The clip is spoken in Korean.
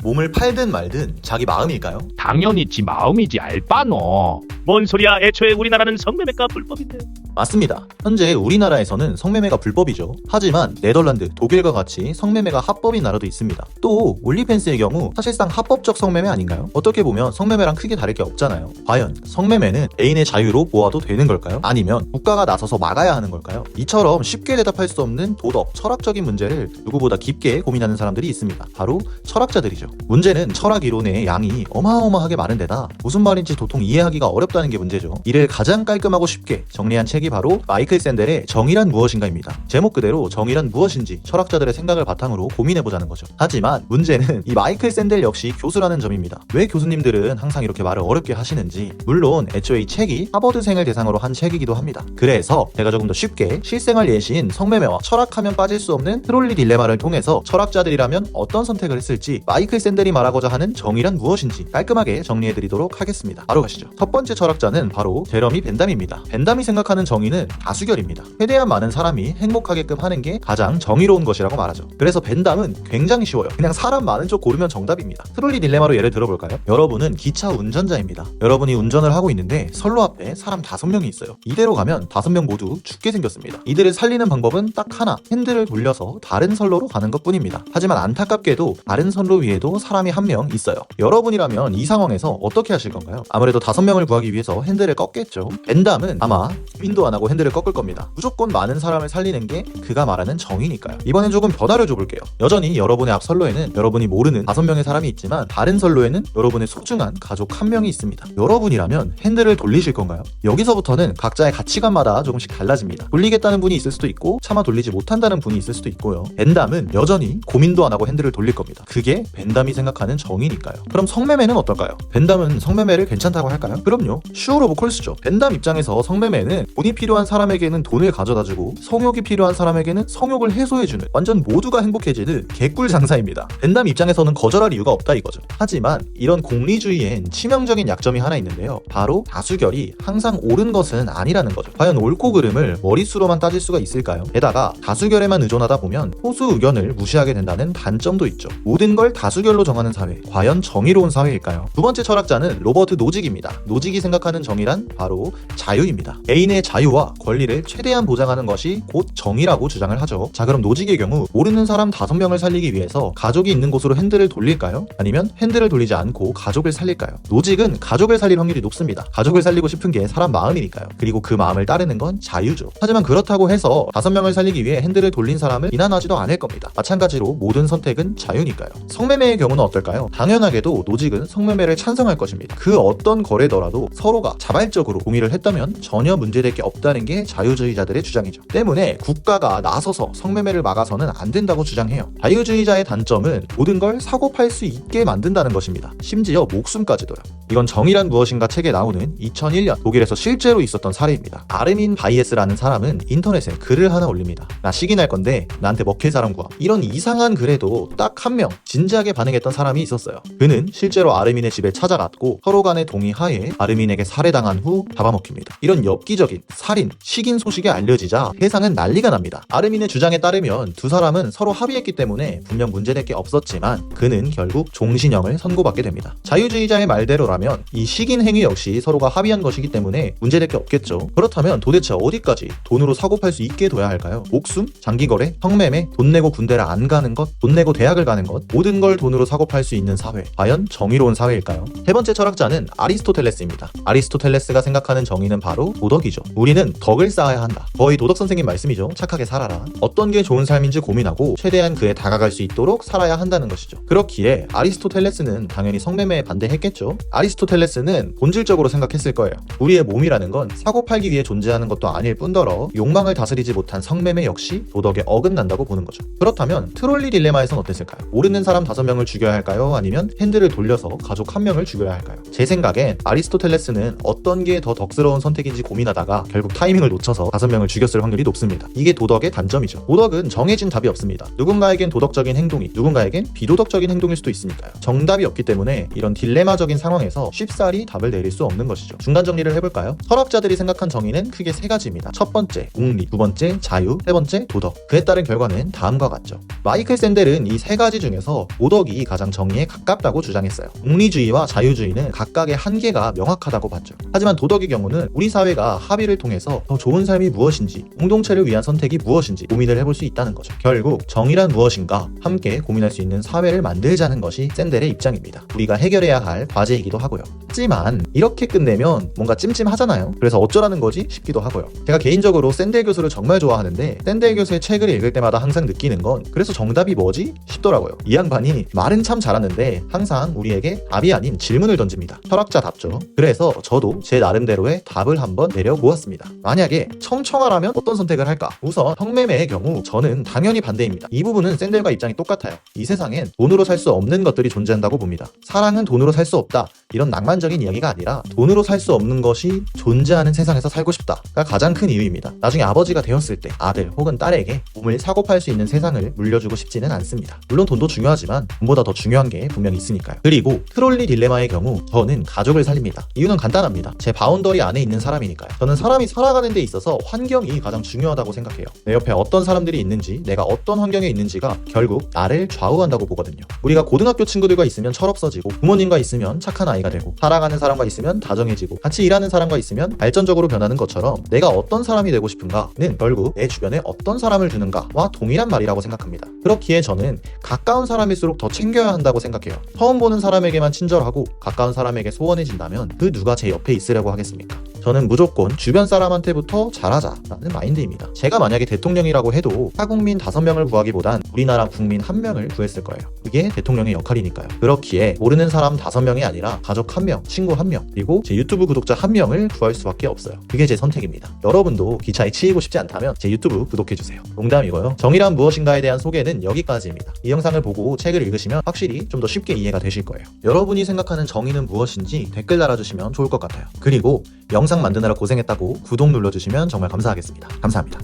몸을 팔든 말든 자기 마음일까요? 당연히 지 마음이지 알바노. 뭔 소리야? 애초에 우리나라는 성매매가 불법인데. 맞습니다. 현재 우리나라에서는 성매매가 불법이죠. 하지만 네덜란드, 독일과 같이 성매매가 합법인 나라도 있습니다. 또 올리팬스의 경우 사실상 합법적 성매매 아닌가요? 어떻게 보면 성매매랑 크게 다를 게 없잖아요. 과연 성매매는 개인의 자유로 모아도 되는 걸까요? 아니면 국가가 나서서 막아야 하는 걸까요? 이처럼 쉽게 대답할 수 없는 도덕, 철학적인 문제를 누구보다 깊게 고민하는 사람들이 있습니다. 바로 철학자들이죠. 문제는 철학 이론의 양이 어마어마하게 많은 데다 무슨 말인지 도통 이해하기가 어렵다는 게 문제죠. 이를 가장 깔끔하고 쉽게 정리한 책이 바로 마이클 샌델의 정의란 무엇인가입니다. 제목 그대로 정의란 무엇인지 철학자들의 생각을 바탕으로 고민해보자는 거죠. 하지만 문제는 이 마이클 샌델 역시 교수라는 점입니다. 왜 교수님들은 항상 이렇게 말을 어렵게 하시는지. 물론 애초에 이 책이 하버드생을 대상으로 한 책이기도 합니다. 그래서 제가 조금 더 쉽게 실생활 예시인 성매매와 철학하면 빠질 수 없는 트롤리 딜레마를 통해서 철학자들이라면 어떤 선택을 했을지, 마이클 샌델이 말하고자 하는 정의란 무엇인지 깔끔하게 정리해드리도록 하겠습니다. 바로 가시죠. 첫 번째 철학자는 바로 제러미 벤담입니다. 벤담이 생각하는 정의는 다수결입니다. 최대한 많은 사람이 행복하게끔 하는 게 가장 정의로운 것이라고 말하죠. 그래서 벤담은 굉장히 쉬워요. 그냥 사람 많은 쪽 고르면 정답입니다. 트롤리 딜레마로 예를 들어볼까요? 여러분은 기차 운전자입니다. 여러분이 운전을 하고 있는데 선로 앞에 사람 5명이 있어요. 이대로 가면 5명 모두 죽게 생겼습니다. 이들을 살리는 방법은 딱 하나, 핸들을 돌려서 다른 선로로 가는 것 뿐입니다. 하지만 안타깝게도 다른 선로 위에도 사람이 1명 있어요. 여러분이라면 이 상황에서 어떻게 하실 건가요? 아무래도 5명을 구하기 위해서 핸들을 꺾겠죠. 벤담은 아마 고민도 안 하고 핸들을 꺾을 겁니다. 무조건 많은 사람을 살리는 게 그가 말하는 정의니까요. 이번엔 조금 변화를 줘볼게요. 여전히 여러분의 앞 선로에는 여러분이 모르는 5명의 사람이 있지만 다른 선로에는 여러분의 소중한 가족 1명이 있습니다. 여러분이라면 핸들을 돌리실 건가요? 여기서부터는 각자의 가치관마다 조금씩 달라집니다. 돌리겠다는 분이 있을 수도 있고 차마 돌리지 못한다는 분이 있을 수도 있고요. 벤담은 여전히 고민도 안 하고 핸들을 돌릴 겁니다. 그게 벤담이 생각하는 정의니까요. 그럼 성매매는 어떨까요? 벤담은 성매매를 괜찮다고 할까요? 그럼요. 슈어 오브 콜스죠. 벤담 입장에서 성매매는 돈이 필요한 사람에게는 돈을 가져다주고 성욕이 필요한 사람에게는 성욕을 해소해주는 완전 모두가 행복해지는 개꿀 장사입니다. 벤담 입장에서는 거절할 이유가 없다 이거죠. 하지만 이런 공리주의엔 치명적인 약점이 하나 있는데요. 바로 다수결이 항상 옳은 것은 아니라는 거죠. 과연 옳고 그름을 머릿수로만 따질 수가 있을까요? 게다가 다수결에만 의존하다 보면 소수 의견을 무시하게 된다는 단점도 있죠. 모든 걸 다수결로 정하는 사회, 과연 정의로운 사회일까요? 두 번째 철학자는 로버트 노직입니다. 노직이 생각하는 정의란 바로 자유입니다. 개인의 자유와 권리를 최대한 보장하는 것이 곧 정의라고 주장을 하죠. 자, 그럼 노직의 경우 모르는 사람 5명을 살리기 위해서 가족이 있는 곳으로 핸들을 돌릴까요? 아니면 핸들을 돌리지 않고 가족을 살릴까요? 노직은 가족을 살릴 확률이 높습니다. 가족을 살리고 싶은 게 사람 마음이니까요. 그리고 그 마음을 따르는 건 자유죠. 하지만 그렇다고 해서 5명을 살리기 위해 핸들을 돌린 사람을 비난하지도 않을 겁니다. 마찬가지로 모든 선택은 자유니까요. 성매매의 경우는 어떨까요? 당연하게도 노직은 성매매를 찬성할 것입니다. 그 어떤 거래더라도 서로가 자발적으로 동의를 했다면 전혀 문제될 게 없다는 게 자유주의자들의 주장이죠. 때문에 국가가 나서서 성매매를 막아서는 안 된다고 주장해요. 자유주의자의 단점은 모든 걸 사고 팔 수 있게 만든다는 것입니다. 심지어 목숨까지도요. 이건 정의란 무엇인가 책에 나오는 2001년 독일에서 실제로 있었던 사례입니다. 아르민 바이에스라는 사람은 인터넷에 글을 하나 올립니다. 나 시기날 건데 나한테 먹힐 사람 구함. 이런 이상한 글에도 딱 1명 진지하게 반응했던 사람이 있었어요. 그는 실제로 아르민의 집에 찾아갔고 서로 간의 동의 하에 아르민에게 살해당한 후 잡아먹힙니다. 이런 엽기적인 살인, 식인 소식이 알려지자 세상은 난리가 납니다. 아르민의 주장에 따르면 두 사람은 서로 합의했기 때문에 분명 문제될 게 없었지만 그는 결국 종신형을 선고받게 됩니다. 자유주의자의 말대로라면 이 식인 행위 역시 서로가 합의한 것이기 때문에 문제될 게 없겠죠. 그렇다면 도대체 어디까지 돈으로 사고 팔 수 있게 둬야 할까요? 목숨, 장기거래, 성매매, 돈 내고 군대를 안 가는 것, 돈 내고 대학을 가는 것, 모든 걸 돈으로 사고 팔 수 있는 사회, 과연 정의로운 사회일까요? 세 번째 철학자는 아리스토텔레스입니다. 아리스토텔레스가 생각하는 정의는 바로 도덕이죠. 우리는 덕을 쌓아야 한다. 거의 도덕 선생님 말씀이죠. 착하게 살아라. 어떤 게 좋은 삶인지 고민하고 최대한 그에 다가갈 수 있도록 살아야 한다는 것이죠. 그렇기에 아리스토텔레스는 당연히 성매매에 반대했겠죠. 아리스토텔레스는 본질적으로 생각했을 거예요. 우리의 몸이라는 건 사고 팔기 위해 존재하는 것도 아닐 뿐더러 욕망을 다스리지 못한 성매매 역시 도덕에 어긋난다고 보는 거죠. 그렇다면 트롤리 딜레마에선 어땠을까요? 모르는 사람 5명을 죽여야 할까요? 아니면 핸들을 돌려서 가족 1명을 죽여야 할까요? 제 생각엔 아리스토텔레스는 어떤 게 더 덕스러운 선택인지 고민하다가 결국 타이밍을 놓쳐서 5명을 죽였을 확률이 높습니다. 이게 도덕의 단점이죠. 도덕은 정해진 답이 없습니다. 누군가에겐 도덕적인 행동이, 누군가에겐 비도덕적인 행동일 수도 있으니까요. 정답이 없기 때문에 이런 딜레마적인 상황에서 쉽사리 답을 내릴 수 없는 것이죠. 중간 정리를 해볼까요? 철학자들이 생각한 정의는 크게 3가지입니다. 첫 번째, 공리, 두 번째, 자유, 세 번째, 도덕. 그에 따른 결과는 다음과 같죠. 마이클 샌델은 이 3가지 중에서 도덕이 가장 정의에 가깝다고 주장했어요. 공리주의와 자유주의는 각각의 한계가 명확하다고 봤죠. 하지만 도덕의 경우는 우리 사회가 합의를 통해서 더 좋은 삶이 무엇인지, 공동체를 위한 선택이 무엇인지 고민을 해볼 수 있다는 거죠. 결국 정의란 무엇인가 함께 고민할 수 있는 사회를 만들자는 것이 샌델의 입장입니다. 우리가 해결해야 할 과제이기도 하고요. 하지만 이렇게 끝내면 뭔가 찜찜하잖아요. 그래서 어쩌라는 거지 싶기도 하고요. 제가 개인적으로 샌델 교수를 정말 좋아하는데 샌델 교수의 책을 읽을 때마다 항상 느끼는 건 그래서 정답이 뭐지? 싶더라고요. 이 양반이 말은 참 잘하는데 항상 우리에게 답이 아닌 질문을 던집니다. 철학자답죠. 그래서 저도 제 나름대로의 답을 한번 내려보았습니다. 만약에 청청하라면 어떤 선택을 할까? 우선 성매매의 경우 저는 당연히 반대입니다. 이 부분은 샌델과 입장이 똑같아요. 이 세상엔 돈으로 살 수 없는 것들이 존재한다고 봅니다. 사랑은 돈으로 살 수 없다. 이런 낭만적인 이야기가 아니라 돈으로 살 수 없는 것이 존재하는 세상에서 살고 싶다가 가장 큰 이유입니다. 나중에 아버지가 되었을 때 아들 혹은 딸에게 몸을 사고 팔 수 있는 세상을 물려주고 싶지는 않습니다. 물론 돈도 중요하지만 돈보다 더 중요한 게 분명히 있으니까요. 그리고 트롤리 딜레마의 경우 저는 가족을 살립니다. 이유는 간단합니다. 제 바운더리 안에 있는 사람이니까요. 저는 사람이 살아가는 데 있어서 환경이 가장 중요하다고 생각해요. 내 옆에 어떤 사람들이 있는지, 내가 어떤 환경에 있는지가 결국 나를 좌우한다고 보거든요. 우리가 고등학교 친구들과 있으면 철없어지고, 부모님과 있으면 착한 아이가 되고, 사랑하는 사람과 있으면 다정해지고, 같이 일하는 사람과 있으면 발전적으로 변하는 것처럼 내가 어떤 사람이 되고 싶은가는 결국 내 주변에 어떤 사람을 두는가와 동일한 말이라고 생각합니다. 그렇기에 저는 가까운 사람일수록 더 챙겨야 한다고 생각해요. 처음 보는 사람에게만 친절하고 가까운 사람에게 소원해진다면 그 누가 제 옆에 있으려고 하겠습니까? 저는 무조건 주변 사람한테부터 잘하자라는 마인드입니다. 제가 만약에 대통령이라고 해도 타국민 5명을 구하기보단 우리나라 국민 1명을 구했을 거예요. 그게 대통령의 역할이니까요. 그렇기에 모르는 사람 5명이 아니라 가족 1명, 친구 1명, 그리고 제 유튜브 구독자 1명을 구할 수밖에 없어요. 그게 제 선택입니다. 여러분도 기차에 치이고 싶지 않다면 제 유튜브 구독해주세요. 농담이고요. 정의란 무엇인가에 대한 소개는 여기까지입니다. 이 영상을 보고 책을 읽으시면 확실히 좀 더 쉽게 이해가 되실 거예요. 여러분이 생각하는 정의는 무엇인지 댓글 달아주시면 좋을 것 같아요. 그리고 영상 만드느라 고생했다고 구독 눌러주시면 정말 감사하겠습니다. 감사합니다.